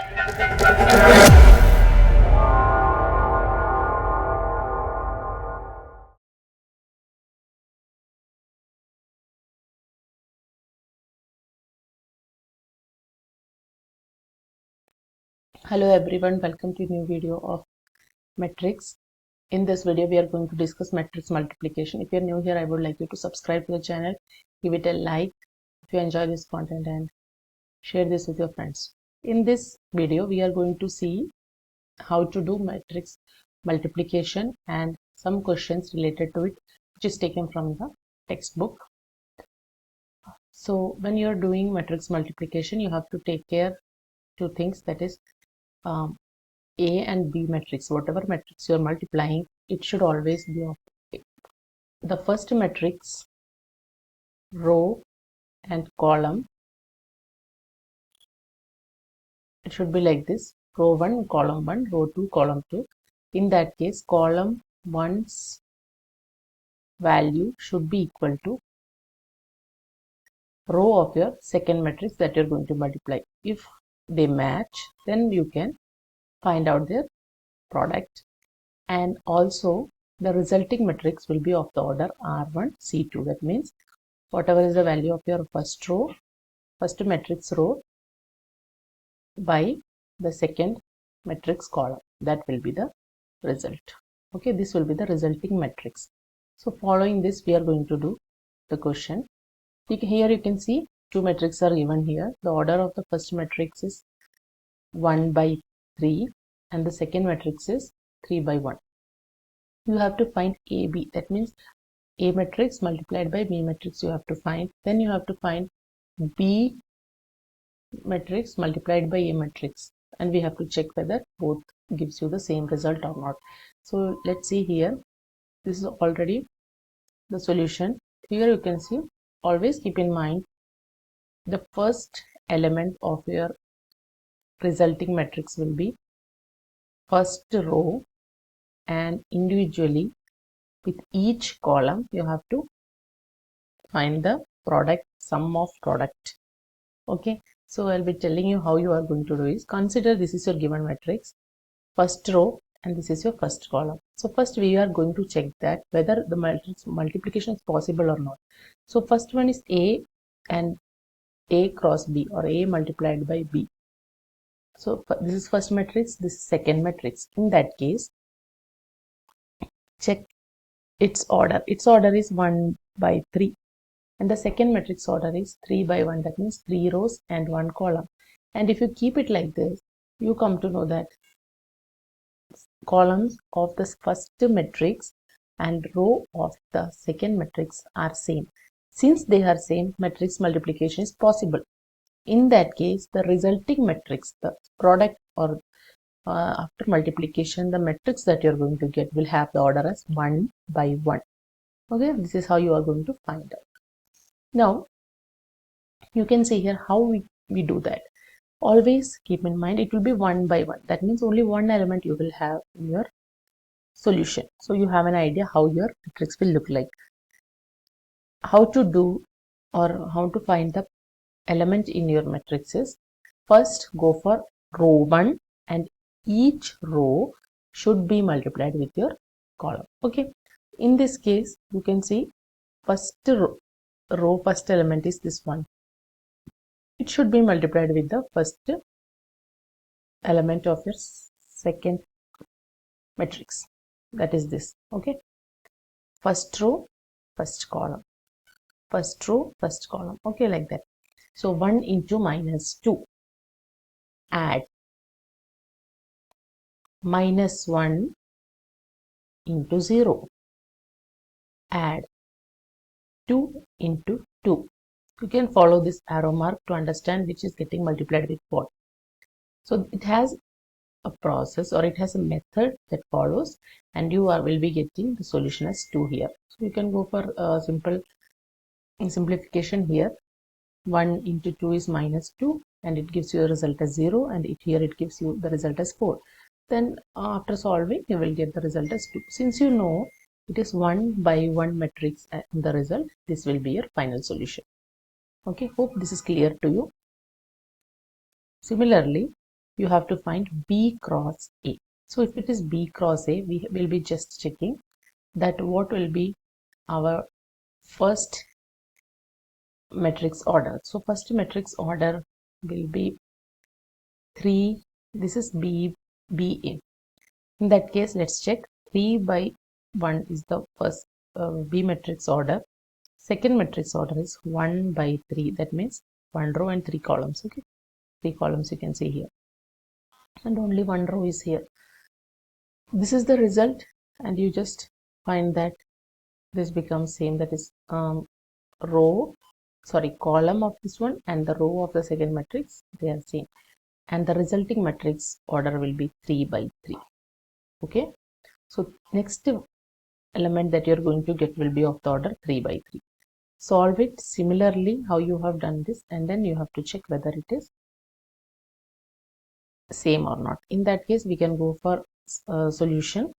Hello everyone, welcome to a new video of matrix. In this video we are going to discuss matrix multiplication. If you are new here, I would like you to subscribe to the channel, give it a like if you enjoy this content, and share this with your friends. In this video we are going to see how to do matrix multiplication and some questions related to it, which is taken from the textbook. So when you are doing matrix multiplication, you have to take care two things, that is A and B matrix. Whatever matrix you are multiplying, it should always be of A. The first matrix, row and column, it should be like this: row 1 column 1, row 2 column 2. In that case, column 1's value should be equal to row of your second matrix that you're going to multiply. If they match, then you can find out their product, and also the resulting matrix will be of the order R1 C2. That means whatever is the value of your first matrix row by the second matrix column, that will be the result. Okay, this will be the resulting matrix. So following this, we are going to do the question. Here you can see two matrices are given here. The order of the first matrix is 1 by 3 and the second matrix is 3 by 1. You have to find AB, that means A matrix multiplied by B matrix you have to find. Then you have to find B matrix multiplied by A matrix, and we have to check whether both gives you the same result or not. So let's see here. This is already the solution. Here you can see, always keep in mind the first element of your resulting matrix will be first row, and individually with each column you have to find the product, sum of product. Okay, so I'll be telling you how you are going to do is, consider this is your given matrix, first row, and this is your first column. So first we are going to check that whether the matrix multiplication is possible or not. So first one is A and A cross B, or A multiplied by B. So this is first matrix, this is second matrix. In that case, check its order. Its order is 1 by 3, and the second matrix order is 3 by 1. That means 3 rows and 1 column. And if you keep it like this, you come to know that columns of the first matrix and row of the second matrix are same. Since they are same, matrix multiplication is possible. In that case, the resulting matrix, the product, or after multiplication, the matrix that you're going to get will have the order as 1 by 1. Okay, this is how you are going to find out. Now, you can see here how we do that. Always keep in mind it will be 1 by 1. That means only one element you will have in your solution. So you have an idea how your matrix will look like. How to do, or how to find the element in your matrices: first go for row 1, and each row should be multiplied with your column. Okay, in this case you can see first row first element is this one. It should be multiplied with the first element of your second matrix, that is this. Okay, first row first column, first row first column. Okay, like that. So 1 into minus 2, add minus 1 into 0, add 2 into 2. You can follow this arrow mark to understand which is getting multiplied with what. So it has a process, or it has a method that follows, and you will be getting the solution as 2 here. So you can go for a simple simplification here. 1 into 2 is minus 2, and it gives you a result as 0, and here it gives you the result as 4. Then after solving, you will get the result as 2. Since you know it is 1 by 1 matrix in the result, this will be your final solution. Okay, hope this is clear to you. Similarly, you have to find B cross A. So if it is B cross A, we will be just checking that what will be our first matrix order. So first matrix order will be 3. This is B A. In that case, let's check. 3 by 1 is the first B matrix order. Second matrix order is 1 by 3. That means 1 row and 3 columns. Okay, 3 columns you can see here, and only 1 row is here. This is the result, and you just find that this becomes same. That is column of this one and the row of the second matrix, they are same, and the resulting matrix order will be 3 by 3. Okay, so next element that you're going to get will be of the order 3 by 3. Solve it similarly how you have done this, and then you have to check whether it is same or not. In that case, we can go for solution.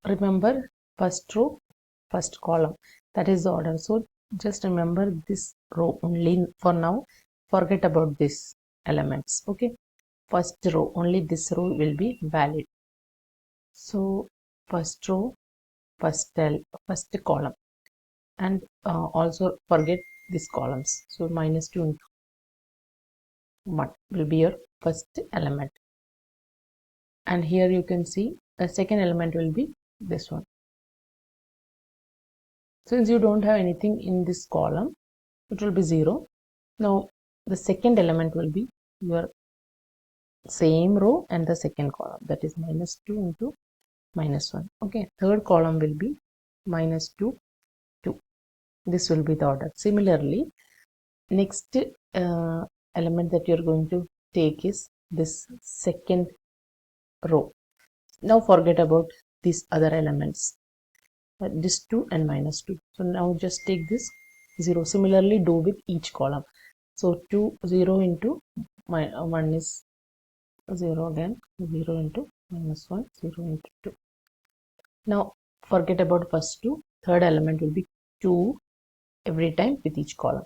Remember, first row, first column, that is the order. So just remember this row only for now. Forget about this elements. Okay, first row, only this row will be valid. So first row, first column, and also forget these columns. So minus 2 into 1 will be your first element, and here you can see the second element will be this one. Since you don't have anything in this column, it will be 0. Now the second element will be your same row and the second column, that is minus 2 into minus 1. Okay, third column will be minus 2, 2. This will be the order. Similarly, next element that you're going to take is this second row. Now forget about these other elements, this 2 and minus 2. So now just take this 0. Similarly do with each column. So 0 into 1 is 0 again, 0 into minus 1, 0 into 2. Now forget about first 2. Third element will be 2 every time with each column.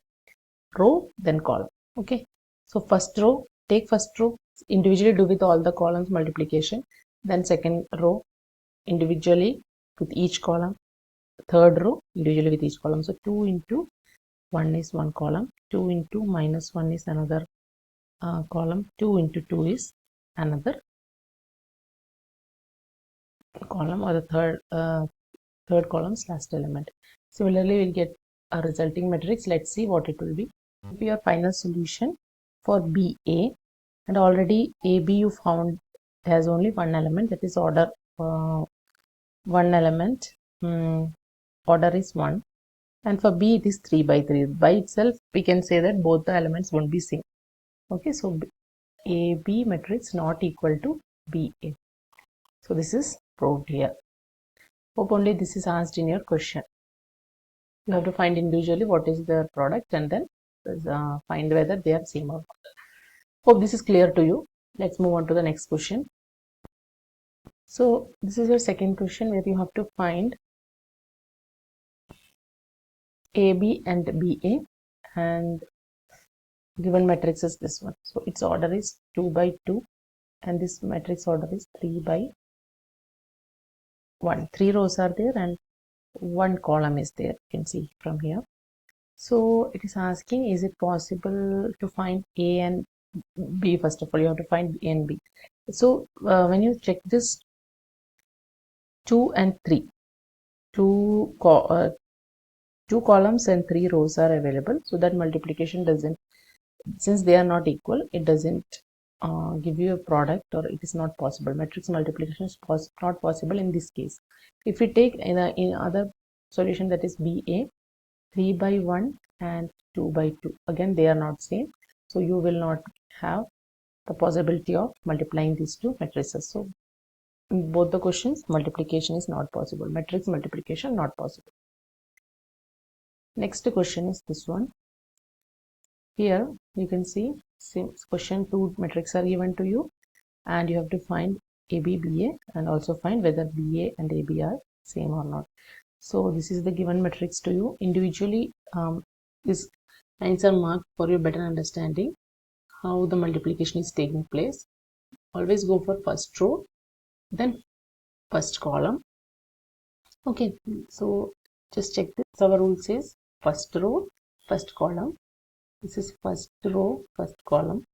Row, then column. Okay, so first row, take first row, individually do with all the columns multiplication, then second row individually with each column, third row individually with each column. So 2 into 1 is one column, 2 into minus 1 is another column, 2 into 2 is another column, or the third column's last element. Similarly, we'll get a resulting matrix. Let's see what it will be. Your final solution for BA, and already AB you found has only one element, that is order one element, order is 1, and for B it is 3 by 3. By itself we can say that both the elements won't be same. Okay, so AB matrix not equal to BA. So this is proved here. Hope only this is asked in your question. You have to find individually what is their product, and then find whether they are same or not. Hope this is clear to you. Let's move on to the next question. So this is your second question, where you have to find AB and BA, and given matrix is this one. So its order is 2 by 2, and this matrix order is 3 by 1. 3 rows are there and 1 column is there, you can see from here. So it is asking, is it possible to find A and B? First of all, you have to find A and B. So when you check this 2 and 3, two columns and 3 rows are available, so that multiplication doesn't, since they are not equal, it doesn't give you a product, or it is not possible. Matrix multiplication is not possible in this case. If we take in other solution, that is BA, 3 by 1 and 2 by 2, again they are not same, so you will not have the possibility of multiplying these two matrices. So in both the questions, multiplication is not possible. Matrix multiplication not possible. Next question is this one. Here you can see question 2 matrix are given to you, and you have to find AB, BA, and also find whether BA and AB are same or not. So this is the given matrix to you. Individually these lines are marked for your better understanding. how the multiplication is taking place. Always go for first row, then first column. Okay, so just check this. Our rule says first row, first column. This is first row, first column,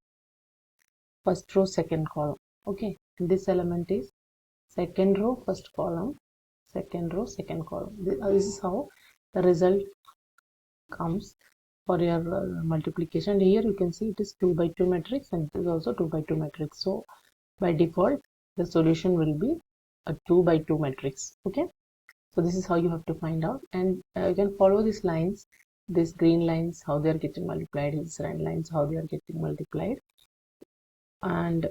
first row, second column. Okay, and this element is second row, first column, second row, second column. This is how the result comes for your multiplication. Here you can see it is 2 by 2 matrix, and it is also 2 by 2 matrix. So by default the solution will be a 2 by 2 matrix. Okay, so this is how you have to find out, and you can follow these lines, these green lines, how they are getting multiplied, these red lines, how they are getting multiplied, and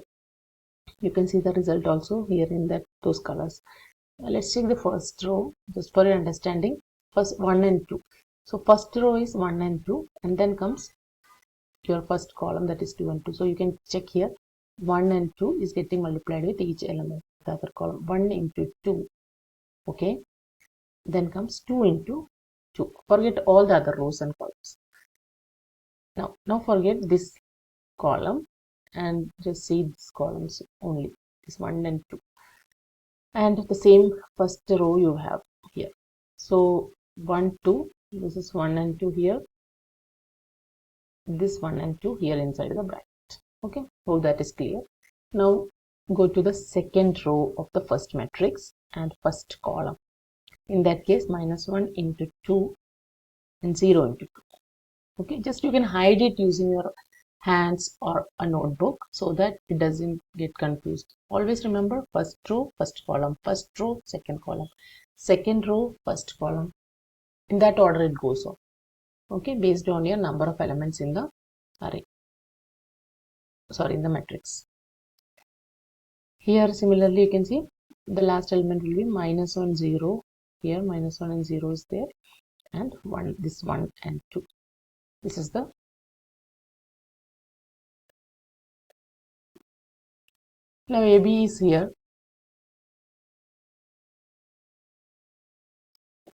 you can see the result also here in those colors. Let's check the first row just for your understanding. First 1 and 2. So first row is 1 and 2, and then comes your first column, that is 2 and 2. So you can check here 1 and 2 is getting multiplied with each element, the other column. 1 into 2. Okay, then comes 2 into 2. Forget all the other rows and columns. Now forget this column and just see these columns only, this 1 and 2, and the same first row you have here. So 1 2, this is 1 and 2 here, this 1 and 2 here inside the bracket. Okay, so that is clear. Now go to the second row of the first matrix and first column. In that case, -1 into 2 and 0 into 2. Okay, just you can hide it using your hands or a notebook so that it doesn't get confused. Always remember first row, first column, first row, second column, second row, first column. In that order it goes on. Okay, based on your number of elements in the array. Sorry, in the matrix. Here similarly you can see the last element will be -1 0. Here -1 and 0 is there, and 1, this 1 and 2. This is the now AB is here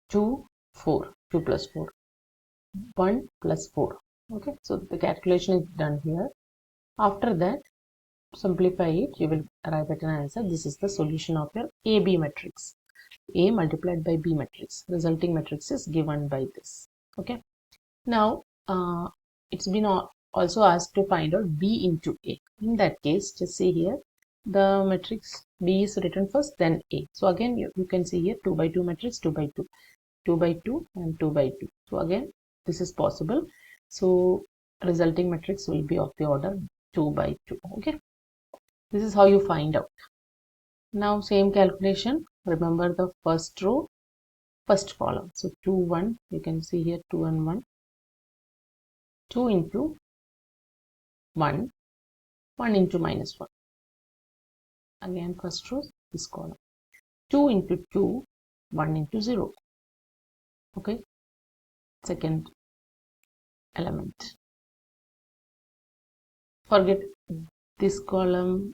2 4, 2 plus 4, 1 plus 4. Okay, so the calculation is done here. After that, simplify it, you will arrive at an answer. This is the solution of your AB matrix. A multiplied by B matrix. Resulting matrix is given by this. Okay, now it's been also asked to find out B into A. In that case, just see here the matrix B is written first, then A. So again you can see here 2 by 2 matrix, 2 by 2, 2 by 2 and 2 by 2. So again this is possible. So resulting matrix will be of the order 2 by 2. Okay, this is how you find out. Now same calculation, remember the first row, first column. So 2 1, you can see here 2 and 1, 2 into 1, 1 into -1. Again first row, this column. 2 into 2, 1 into 0. Okay, second element. Forget this column,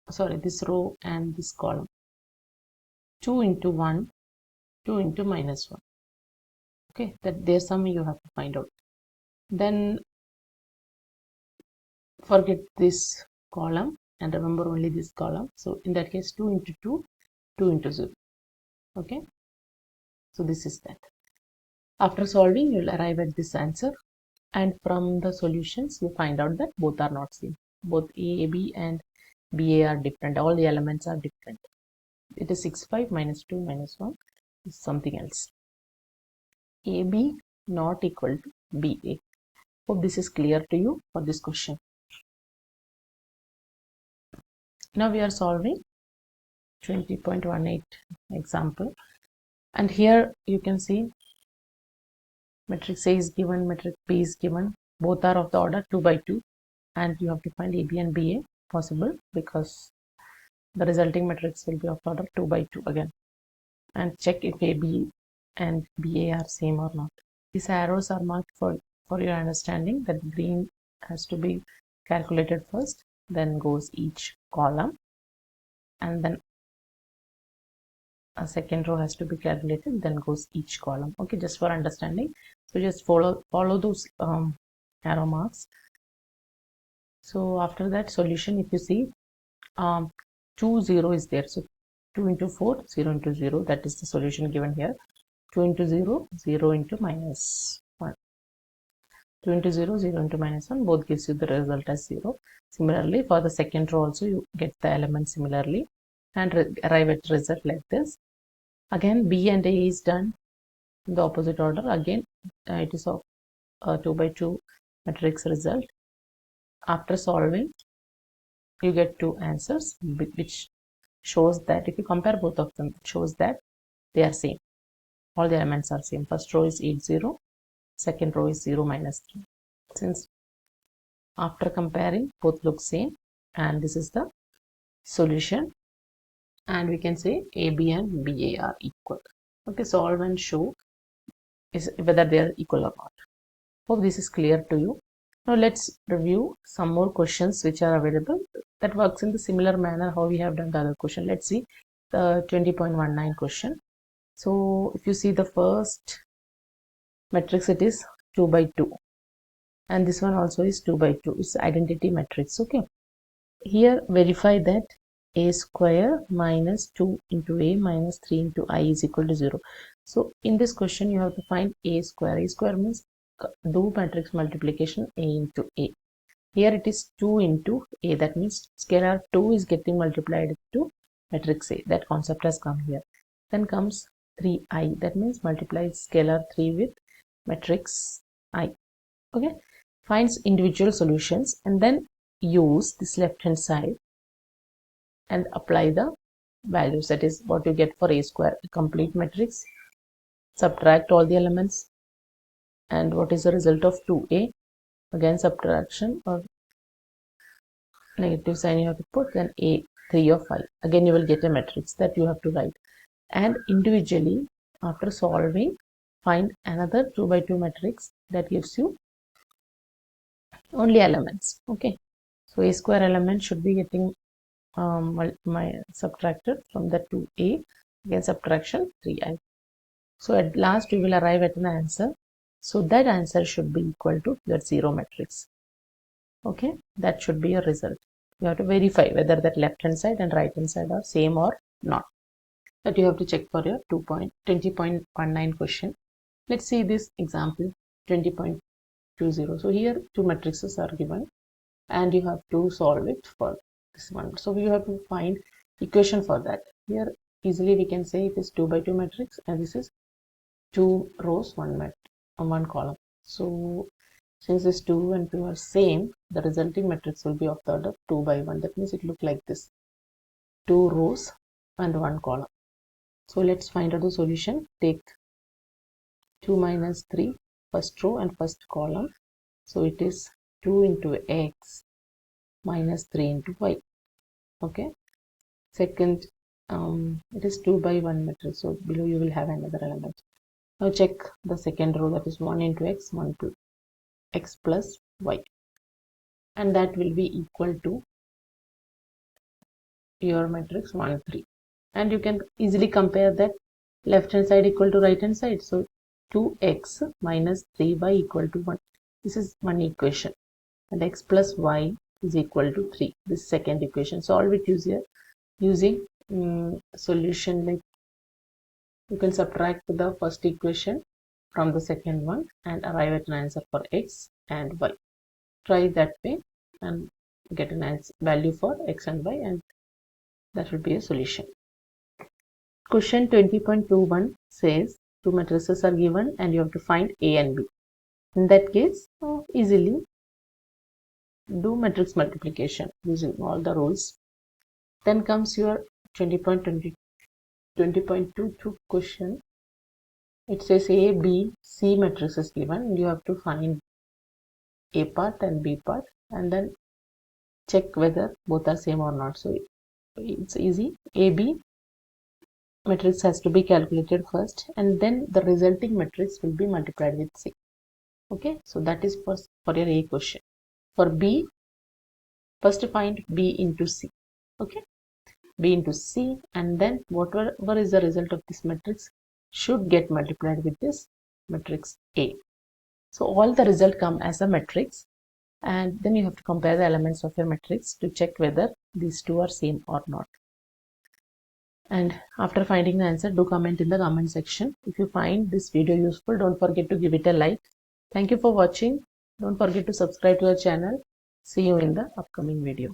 sorry, this row and this column. 2 into 1, 2 into -1. Okay, that there's some you have to find out. Then forget this column and remember only this column. So in that case 2 into 2, 2 into 0. Okay, so this is that. After solving, you will arrive at this answer, and from the solutions you find out that both are not same. Both AB and BA are different. All the elements are different. It is 6 5 minus 2 minus 1 is something else. AB not equal to BA. Hope this is clear to you for this question. Now we are solving 20.18 example, and here you can see matrix A is given, matrix B is given. Both are of the order 2 by 2, and you have to find AB and BA possible because the resulting matrix will be of order 2 by 2 again. And check if AB and BA are same or not. These arrows are marked for your understanding that green has to be calculated first, then goes each column, and then a second row has to be calculated, then goes each column. Okay, just for understanding. So just follow those arrow marks. So after that solution, if you see 2 0 is there, so 2 into 4 0 into 0, that is the solution given here. 2 into 0 0 into minus 1, 2 into 0 0 into minus 1, both gives you the result as 0. Similarly for the second row also you get the element similarly and arrive at result like this. Again B and A is done in the opposite order. Again it is of 2 by 2 matrix result. After solving you get two answers, which shows that if you compare both of them, it shows that they are same. All the elements are same. First row is 8 0, second row is 0 minus 3. Since after comparing both look same, and this is the solution, and we can say AB and BA are equal. Okay, solve and show is whether they are equal or not. Hope this is clear to you. Now let's review some more questions which are available that works in the similar manner how we have done the other question. Let's see the 20.19 question. So if you see the first matrix, it is 2 by 2, and this one also is 2 by 2. It's identity matrix. Okay, here verify that a square minus 2 into a minus 3 into I is equal to 0. So in this question you have to find a square. A square means do matrix multiplication a into a. Here it is 2 into a, that means scalar 2 is getting multiplied to matrix A. That concept has come here. Then comes 3i, that means multiply scalar 3 with matrix I. Okay, finds individual solutions and then use this left hand side and apply the values. That is what you get for a square, a complete matrix. Subtract all the elements, and what is the result of 2a? Again subtraction or negative sign you have to put, then a 3 of 5. Again you will get a matrix that you have to write, and individually after solving find another 2 by 2 matrix that gives you only elements. Okay, so a square element should be getting subtracted from the 2a, again subtraction 3i. So at last we will arrive at an answer. So that answer should be equal to that 0 matrix. Okay, that should be your result. You have to verify whether that left hand side and right hand side are same or not. That you have to check for your 20.19 question. Let's see this example 20.20. So here two matrices are given and you have to solve it for this one. So you have to find equation for that. Here easily we can say it is 2 by 2 matrix and this is 2 rows, 1 column. So since this 2 and 2 are same, the resulting matrix will be of the order 2 by 1. That means it look like this, 2 rows and 1 column. So let's find out the solution. Take 2 minus 3, first row and first column. So it is 2 into x minus 3 into y. Okay, second it is 2 by 1 matrix, so below you will have another element. Now check the second row, that is 1 into x, 1 to x plus y, and that will be equal to your matrix 1 3, and you can easily compare that left hand side equal to right hand side. So 2x minus 3y equal to 1. This is one equation, and x plus y is equal to 3. This second equation. Solve it using solution, like you can subtract the first equation from the second one and arrive at an answer for x and y. Try that way and get an answer value for x and y, and that will be a solution. Question 20.21 says two matrices are given and you have to find A and B. In that case, easily do matrix multiplication using all the rules. Then comes your 20.22 question. It says A, B, C matrix is given and you have to find A part and B part and then check whether both are same or not. So it's easy. AB matrix has to be calculated first and then the resulting matrix will be multiplied with C. Okay, so that is for your A question. For B, first find B into C. Okay, B into C, and then whatever is the result of this matrix should get multiplied with this matrix A. So all the result come as a matrix, and then you have to compare the elements of your matrix to check whether these two are same or not. And after finding the answer, do comment in the comment section. If you find this video useful, don't forget to give it a like. Thank you for watching. Don't forget to subscribe to our channel. See you in the upcoming video.